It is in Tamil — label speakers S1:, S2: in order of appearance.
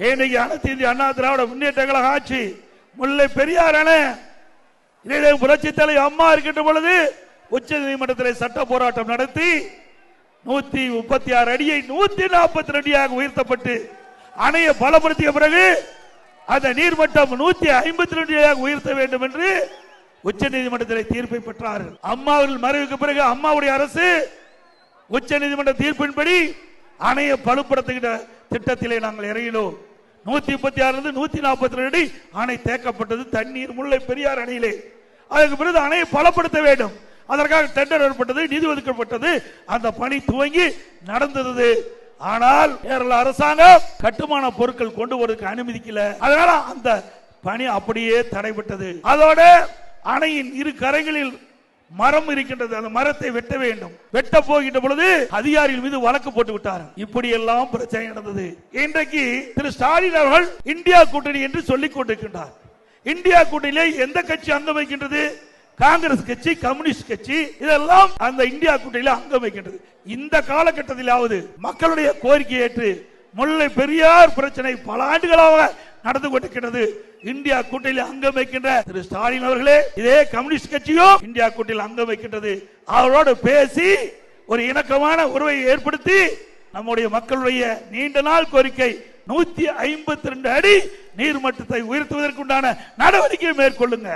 S1: இன்னைக்கு அனைத்து இந்திய அண்ணா திராவிட முன்னேற்ற கழக ஆட்சி முல்லை பெரியார் அணை புரட்சி தலைவர் அம்மா இருக்கின்ற பொழுது உச்ச நீதிமன்றத்தில் சட்ட போராட்டம் நடத்தி 136 அடியை 142 அடியாக உயர்த்தப்பட்டு அணையை பலப்படுத்திய பிறகு அந்த நீர்மட்டம் 152 அடியாக உயர்த்த வேண்டும் என்று உச்ச நீதிமன்றத்தில் தீர்ப்பை பெற்றார்கள். அம்மாவில் மறைவுக்கு பிறகு அம்மாவுடைய அரசு உச்ச நீதிமன்ற தீர்ப்பின்படி அணையை பலப்படுத்துகிற திட்டத்திலே நாங்கள் இறங்கினோம். 136 142 அடி அணை தேக்கப்பட்டது. தண்ணீர் முல்லை பெரியார் அணையிலே. அதுக்கு பிறகு அணையை பலப்படுத்த வேண்டும். அதற்காக டெண்டர் ஏற்பட்டது, நிதி ஒதுக்கப்பட்டது. அந்த பணி துவங்கி நடந்தது. ஆனால் கேரள அரசாங்கம் கட்டுமான பொருட்கள் கொண்டு வருவதற்கு அனுமதிக்கல. அதனால அந்த பணி அப்படியே தடைபட்டது. அதோட அணையின் இரு கரைகளில் மரம் இருக்கின்றது. அந்த மரத்தை வெட்ட வேண்டும். வெட்ட போகின்ற பொழுது அதிகாரிகள் மீது வழக்கு போட்டு விட்டார். இப்படி எல்லாம் பிரச்சனை நடந்தது. இன்றைக்கு திரு ஸ்டாலின் அவர்கள் இந்தியா கூட்டணி என்று சொல்லிக் கொண்டிருக்கின்றார். இந்தியா கூட்டணியிலே எந்த கட்சி அங்கம் வைக்கின்றது? காங்கிரஸ் கட்சி, கம்யூனிஸ்ட் கட்சி, இதெல்லாம் அந்த இந்தியா கூட்டணியில் அங்கம் வைக்கின்றது. இந்த காலகட்டத்திலாவது மக்களுடைய கோரிக்கை ஏற்று முல்லை பெரியார் பிரச்சனை பல ஆண்டுகளாக நடந்து கொண்டிருக்கிறது. இந்தியா கூட்டணியில் அங்கம் வைக்கின்ற திரு ஸ்டாலின் அவர்களே, இதே கம்யூனிஸ்ட் கட்சியும் இந்தியா கூட்டணியில் அங்கம் வைக்கின்றது. அவரோடு பேசி ஒரு இணக்கமான உறவை ஏற்படுத்தி நம்முடைய மக்களுடைய நீண்ட நாள் கோரிக்கை 152 அடி நீர்மட்டத்தை உயர்த்துவதற்குண்டான நடவடிக்கை மேற்கொள்ளுங்க.